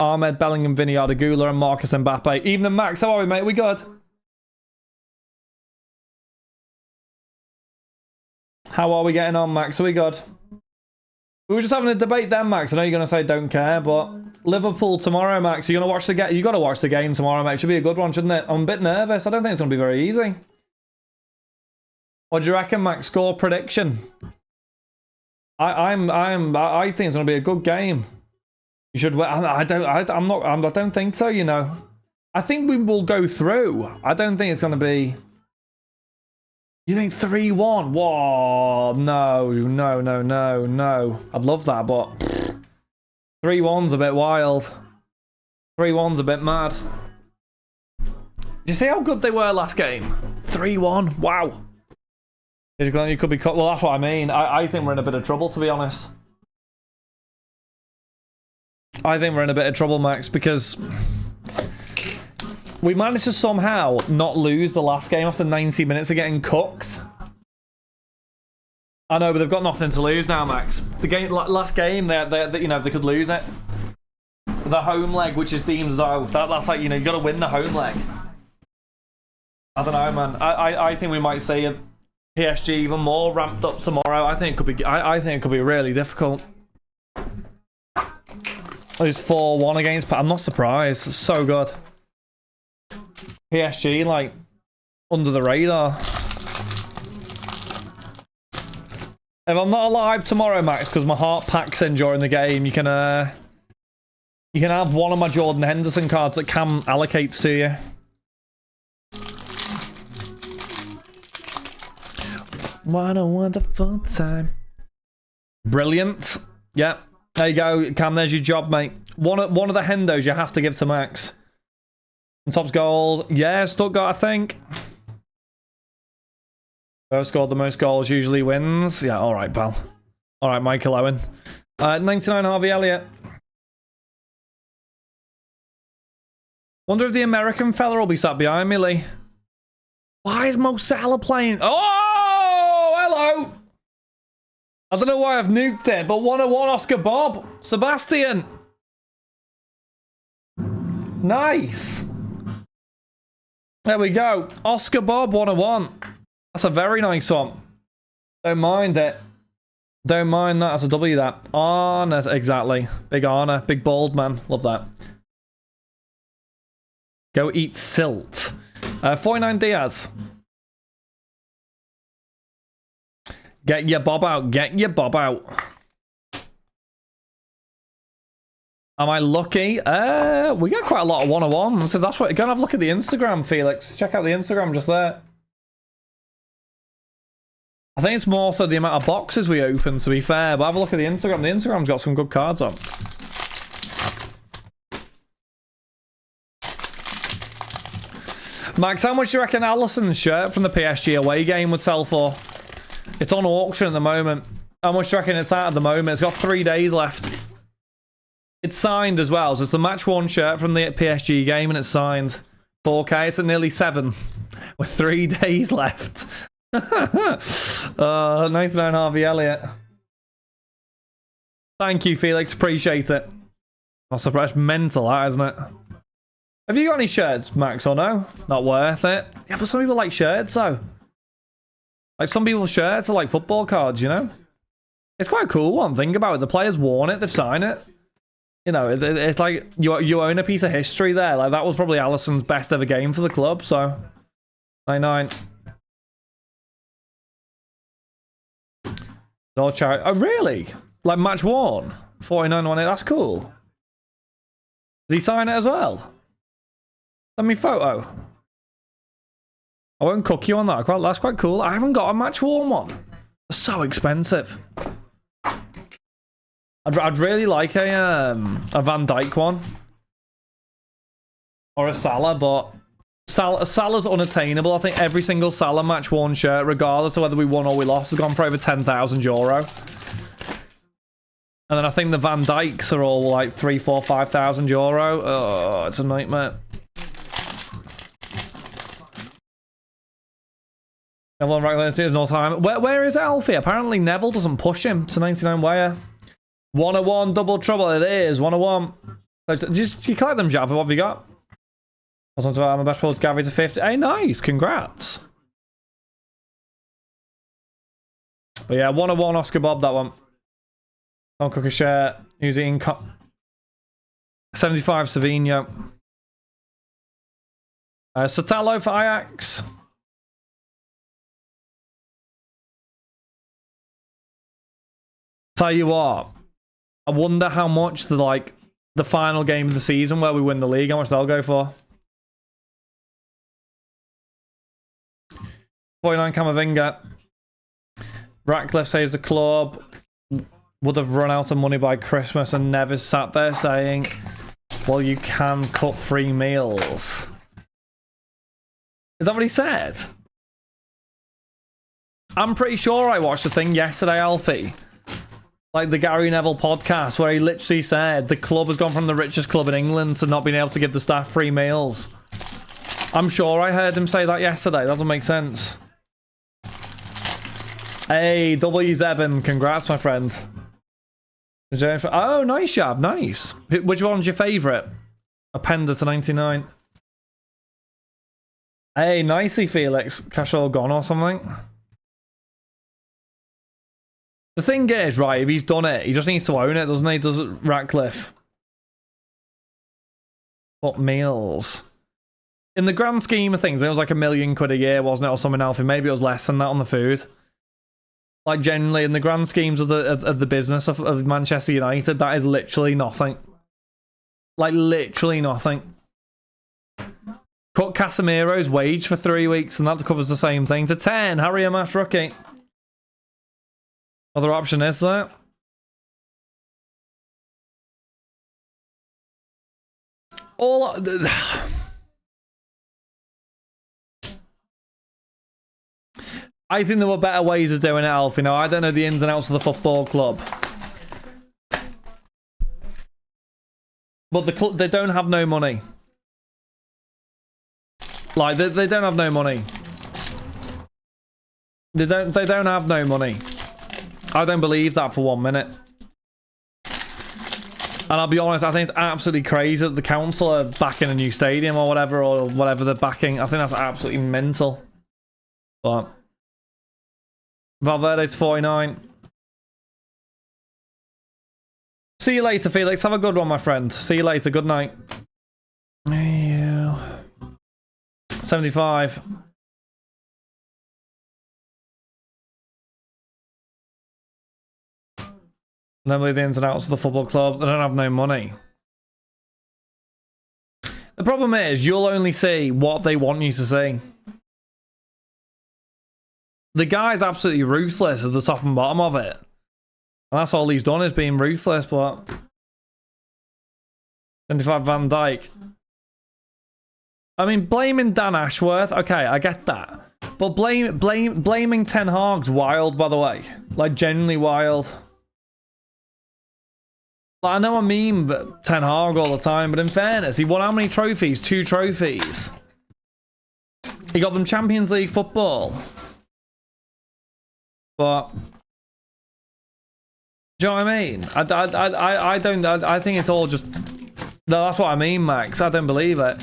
Ahmed, Bellingham, Vinny, Ardagula, and Marcus Mbappe. Even Max, how are we, mate? We good? How are we getting on, Max? Are we good? We were just having a debate then, Max. I know you're going to say don't care, but Liverpool tomorrow, Max. You're going to watch the game. You got to watch the game tomorrow, mate. It should be a good one, shouldn't it? I'm a bit nervous. I don't think it's going to be very easy. What do you reckon, Max? Score prediction. I think it's going to be a good game. You should. I don't think so. You know. I think we will go through. I don't think it's going to be. You think 3-1? Whoa, no. I'd love that, but 3-1's a bit wild. 3-1's a bit mad. Did you see how good they were last game? 3-1. Wow. You could be cut. Well, that's what I mean. I think we're in a bit of trouble, to be honest. I think we're in a bit of trouble, Max, because we managed to somehow not lose the last game after 90 minutes of getting cooked. I know, but they've got nothing to lose now, Max. The game, last game, they you know, they could lose it. The home leg, which is deemed as out, that's like, you know, you got to win the home leg. I don't know, man. I think we might see a PSG even more ramped up tomorrow. I think it could be. I think it could be really difficult. It's 4-1 against, but I'm not surprised. It's so good. PSG, like, under the radar. If I'm not alive tomorrow, Max, because my heart packs in during the game, you can have one of my Jordan Henderson cards that Cam allocates to you. What a wonderful time. Brilliant. Yeah. There you go, Cam. There's your job, mate. One of the Hendos you have to give to Max. And top's goals. Yeah, Stuttgart, I think. Whoever scored the most goals usually wins. Yeah, alright, pal. Alright, Michael Owen. 99 Harvey Elliott. Wonder if the American fella will be sat behind me, Lee. Why is Mo Salah playing? Oh, hello! I don't know why I've nuked it, but 101 Oscar Bob. Sebastian. Nice. There we go. Oscar Bob 101. That's a very nice one. Don't mind it. Don't mind that. That's a W, that. Honor, exactly. Big honor. Big bald man. Love that. Go eat silt. 49 Diaz. Get your bob out. Get your bob out. Am I lucky? We get quite a lot of 101. So that's what. Go and have a look at the Instagram, Felix. Check out the Instagram just there. I think it's more so the amount of boxes we open, to be fair. But have a look at the Instagram. The Instagram's got some good cards on. Max, how much do you reckon Alisson's shirt from the PSG away game would sell for? It's on auction at the moment. How much do you reckon it's at the moment? It's got 3 days left. It's signed as well. So it's the match 1 shirt from the PSG game and it's signed. 4K. It's at nearly 7. With 3 days left. 99 Harvey Elliott. Thank you, Felix. Appreciate it. I'm surprised. Mental, that, isn't it? Have you got any shirts, Max, or no? Not worth it. Yeah, but some people like shirts, though. Like, some people's shirts are like football cards, you know? It's quite a cool one. Think about it. The player's worn it. They've signed it. You know, it's like you own a piece of history there. Like, that was probably Alisson's best ever game for the club, so... 99. Oh, really? Like, match 1? 49-1. That's cool. Did he sign it as well? Send me a photo. I won't cook you on that. That's quite cool. I haven't got a match worn one. It's so expensive. I'd really like a Van Dijk one. Or a Salah, but Salah's unattainable. I think every single Salah match worn shirt, regardless of whether we won or we lost, has gone for over €10,000. And then I think the Van Dijks are all like €3,000, €4,000, €5,000. Oh, it's a nightmare. Neville and no time. Where is Alfie? Apparently Neville doesn't push him to 99 wire. 101 double trouble. It is 101. Just you collect them, Java. What have you got? I was on to my best player's Gary to 50. Hey, nice. Congrats. But yeah, 101 Oscar Bob, that one. Don't cook a share. Using 75 Savino. Sotelo for Ajax. Tell you what, I wonder how much the final game of the season where we win the league, how much they'll go for. 49 Camavinga. Ratcliffe says the club would have run out of money by Christmas and never sat there saying, well, you can cut free meals. Is that what he said? I'm pretty sure I watched the thing yesterday, Alfie. Like the Gary Neville podcast, where he literally said the club has gone from the richest club in England to not being able to give the staff free meals. I'm sure I heard him say that yesterday. That doesn't make sense. Hey, W Zebin, congrats, my friend. Oh, nice, Shav, nice. Which one's your favourite? Appender to 99. Hey, nicely, Felix. Cash all gone or something. The thing is, right, if he's done it, he just needs to own it, doesn't he? Does it, Ratcliffe? What meals? In the grand scheme of things, it was like £1 million a year, wasn't it? Or something, Alfie. Maybe it was less than that on the food. Like, generally, in the grand schemes of the business of Manchester United, that is literally nothing. Like, literally nothing. Cut Casemiro's wage for 3 weeks, and that covers the same thing. To 10, Harry Amash rookie. Other option is that. I think there were better ways of doing it, Alf. You know, I don't know the ins and outs of the football club. But the club, they don't have no money. Like, they don't have no money. They don't have no money. I don't believe that for 1 minute. And I'll be honest, I think it's absolutely crazy that the council are backing a new stadium or whatever they're backing. I think that's absolutely mental. But Valverde to 49. See you later, Felix. Have a good one, my friend. See you later. Good night. 75. Don't believe the ins and outs of the football club. They don't have no money. The problem is, you'll only see what they want you to see. The guy's absolutely ruthless at the top and bottom of it. And that's all he's done is being ruthless, but... 25 Van Dijk. I mean, blaming Dan Ashworth, okay, I get that. But blaming Ten Hag's wild, by the way. Like, genuinely wild. I know I meme Ten Hag all the time, but in fairness, he won how many trophies? 2 trophies. He got them Champions League football. But do you know what I mean? I don't. I think it's all just. No, that's what I mean, Max. I don't believe it.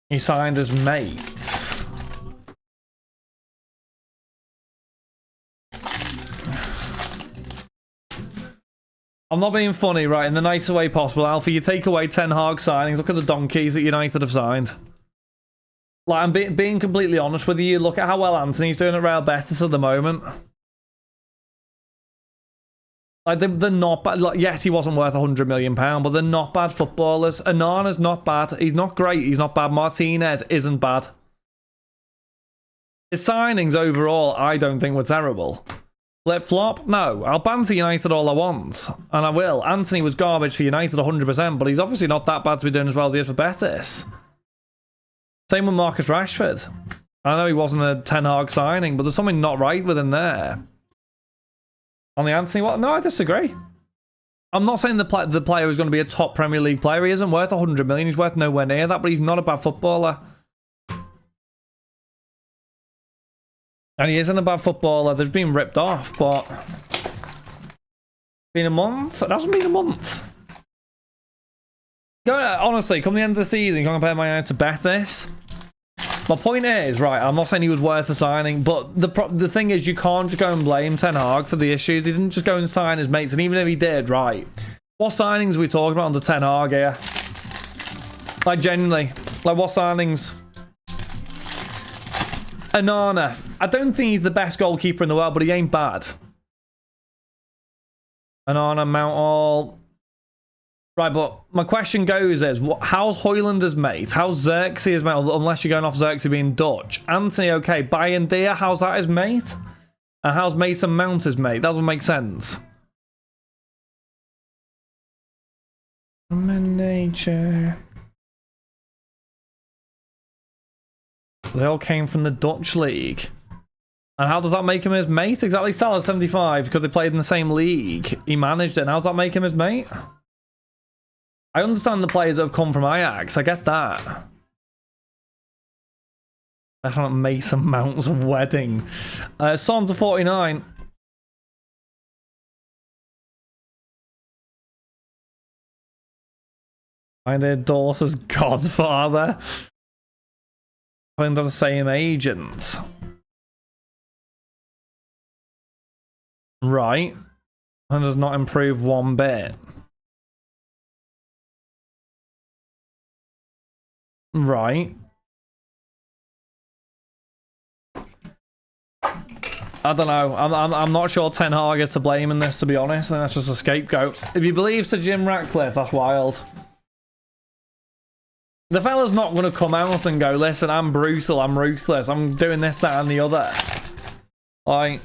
He signed his mates. I'm not being funny, right? In the nicest way possible, Alfie. You take away Ten Hag signings. Look at the donkeys that United have signed. Like, I'm being completely honest with you. Look at how well Anthony's doing at Real Betis at the moment. Like, they're not bad. Like, yes, he wasn't worth £100 million, but they're not bad footballers. Anana's not bad. He's not great. He's not bad. Martinez isn't bad. His signings overall, I don't think were terrible. Let flop? No. I'll banter United all I want. And I will. Anthony was garbage for United 100%, but he's obviously not that bad to be doing as well as he is for Betis. Same with Marcus Rashford. I know he wasn't a Ten Hag signing, but there's something not right with him there. On the Anthony, what? No, I disagree. I'm not saying the player is going to be a top Premier League player. He isn't worth 100 million. He's worth nowhere near that, but he's not a bad footballer. And he isn't a bad footballer. They've been ripped off, but Been a month? It hasn't been a month. Honestly, come the end of the season, you can't compare Man United to Betis. My point is, right, I'm not saying he was worth the signing, but the thing is, you can't just go and blame Ten Hag for the issues. He didn't just go and sign his mates, and even if he did, right, what signings are we talking about under Ten Hag here? Like, genuinely, like, what signings? Anana. I don't think he's the best goalkeeper in the world, but he ain't bad. Anana, Mount All. Right, but my question goes is, how's Højlunder's mate? How's Xerxes' mate? Unless you're going off Xerxes being Dutch. Anthony, okay. Bayendia, how's that his mate? And how's Mason Mount his mate? That doesn't make sense. Human nature. They all came from the Dutch league. And how does that make him his mate? Exactly, Salah 75, because they played in the same league. He managed it. And how does that make him his mate? I understand the players that have come from Ajax. I get that. That's not Mason Mount's wedding. Son to 49. And their daughter's godfather. Under the same agent. Right. And does not improve one bit. Right. I don't know. I'm not sure Ten Hag is to blame in this, to be honest. And that's just a scapegoat. If he believes to Jim Ratcliffe, that's wild. The fella's not going to come out and go, listen, I'm brutal, I'm ruthless, I'm doing this, that, and the other. Like,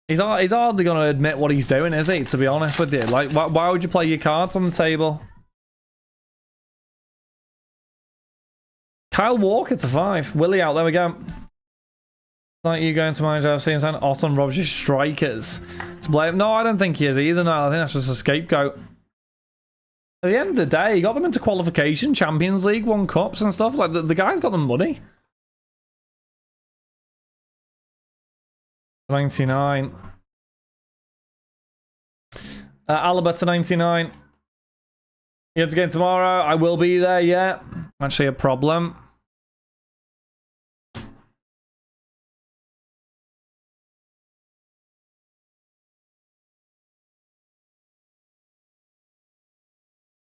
he's hardly going to admit what he's doing, is he, to be honest with you? Like, why would you play your cards on the table? Kyle Walker to 5. Willie out, there we go. Like you going to manage FC and saying Austin robs your strikers to blame. No, I don't think he is either. No, I think that's just a scapegoat. At the end of the day, he got them into qualification, Champions League, won cups and stuff. Like, the guy's got the money. 99. Alaba to 99. You have to get tomorrow. I will be there, yeah. Actually, a problem.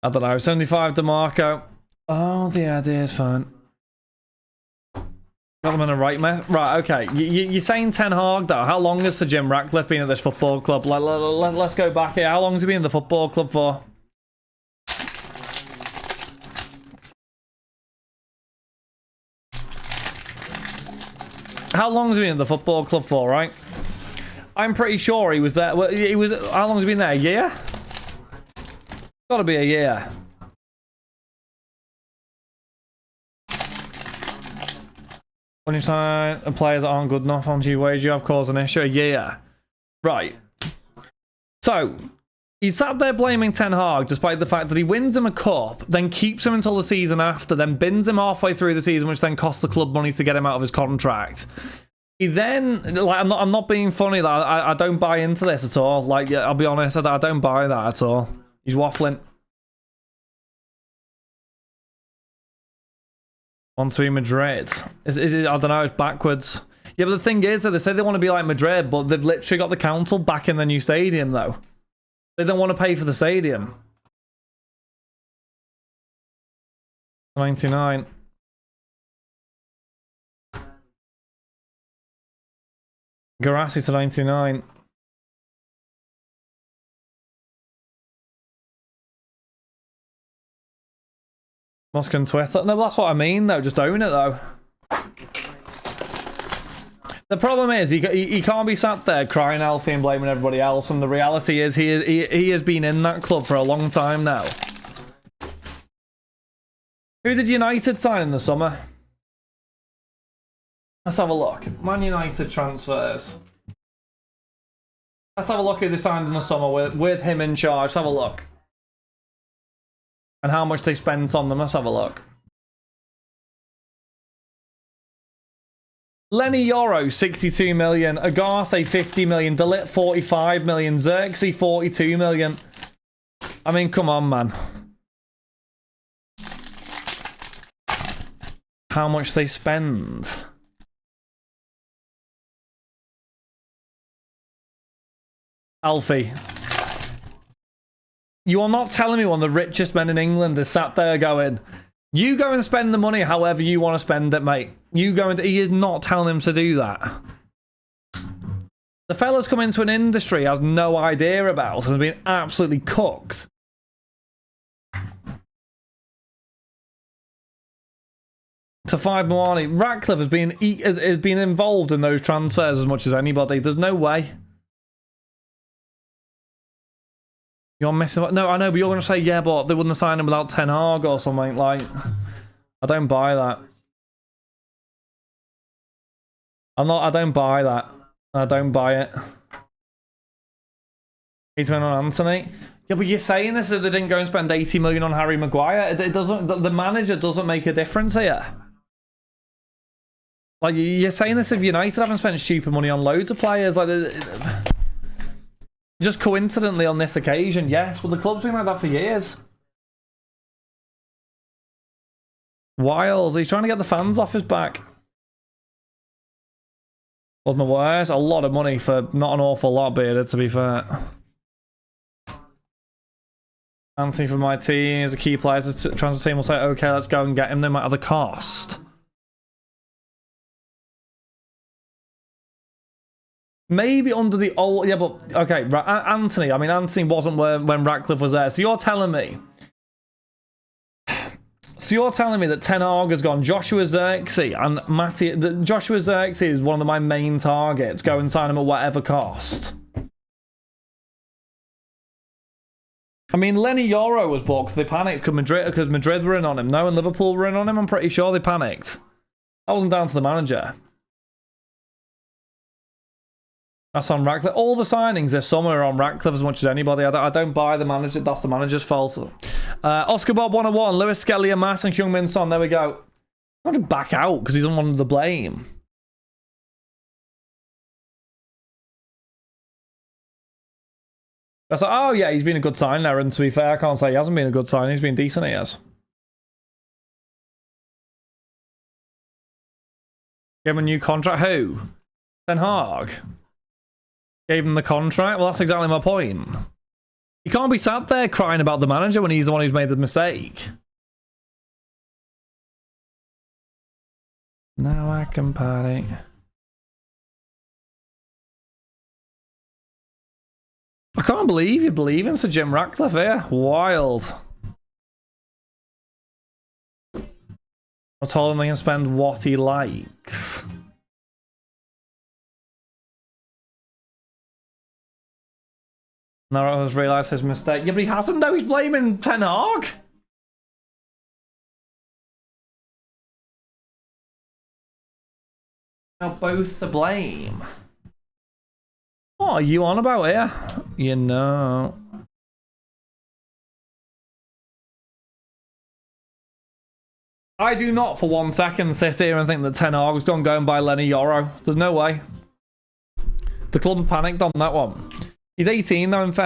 I don't know. 75 DeMarco. Oh, the idea is fun. Got them in the right mess. Right, okay. You're saying Ten Hag, though. How long has Sir Jim Ratcliffe been at this football club? Let's go back here. How long has he been in the football club for? How long has he been in the football club for, right? I'm pretty sure he was there. Well, he was. How long has he been there? A year? Gotta be a year. When you sign players that aren't good enough on cheap wage, you have caused an issue. A year. Right. So, he sat there blaming Ten Hag despite the fact that he wins him a cup, then keeps him until the season after, then bins him halfway through the season, which then costs the club money to get him out of his contract. He then, like, I'm not being funny, like, I don't buy into this at all. Like, yeah, I'll be honest, I don't buy that at all. He's waffling. On to Madrid. Is it, I don't know, it's backwards. Yeah, but the thing is that they say they want to be like Madrid, but they've literally got the council back in the new stadium, though. They don't want to pay for the stadium. 99. Garassi to 99. Musk and Twitter. No, that's what I mean, though. Just own it, though. The problem is, he can't be sat there crying Alfie and blaming everybody else. And the reality is, he has been in that club for a long time now. Who did United sign in the summer? Let's have a look. Man United transfers. Let's have a look who they signed in the summer with him in charge. Let's have a look. And how much they spent on them. Let's have a look. Lenny Yoro, 62 million. Agarthe, 50 million. Delit, 45 million. Xerxes, 42 million. I mean, come on, man. How much they spend? Alfie. You are not telling me one of the richest men in England is sat there going, you go and spend the money however you want to spend it, mate. You go and... He is not telling him to do that. The fella's come into an industry he has no idea about and has been absolutely cooked. To 5 Moani. Ratcliffe has been involved in those transfers as much as anybody. There's no way. You're missing... No, I know, but you're going to say, yeah, but they wouldn't have signed him without Ten Hag or something. Like, I don't buy that. I don't buy that. I don't buy it. He's been on Anthony. Yeah, but you're saying this that they didn't go and spend 80 million on Harry Maguire. It doesn't... The manager doesn't make a difference here. Like, you're saying this if United haven't spent stupid money on loads of players. Like... Just coincidentally on this occasion, yes, but the club's been like that for years. Wild, he's trying to get the fans off his back. Wasn't the worst. A lot of money for not an awful lot, Bearded, to be fair. Anthony from my team is a key player. The transfer team will say, okay, let's go and get him no matter the cost. Maybe under the old... Yeah, but... Okay, Anthony. I mean, Anthony wasn't when Ratcliffe was there. So you're telling me... So you're telling me that Ten Hag has gone Joshua Xerxes and Matty... Joshua Xerxes is one of my main targets. Go and sign him at whatever cost. I mean, Lenny Yoro was bought because they panicked because Madrid were in on him. No, and Liverpool were in on him. I'm pretty sure they panicked. That wasn't down to the manager. That's on Ratcliffe. All the signings this summer are on Ratcliffe as much as anybody. I don't buy the manager. That's the manager's fault. Oscar Bob 101. Lewis Skelly, Mass and Heung-Min Son. There we go. I'm going to back out because he's unwanted the blame. That's like, oh yeah, he's been a good sign there. And to be fair, I can't say he hasn't been a good sign. He's been decent, he has. Give him a new contract. Who? Ten Hag. Gave him the contract? Well, that's exactly my point. You can't be sat there crying about the manager when he's the one who's made the mistake. Now I can party. I can't believe you believe in Sir Jim Ratcliffe here. Wild. I told him they can spend what he likes. Now I has realised his mistake. Yeah, but he hasn't though. He's blaming Ten Hag. Now both to blame. What are you on about here? You know. I do not for 1 second sit here and think that Ten Hag was going to go and buy Lenny Yoro. There's no way. The club panicked on that one. He's 18 though, in fairness.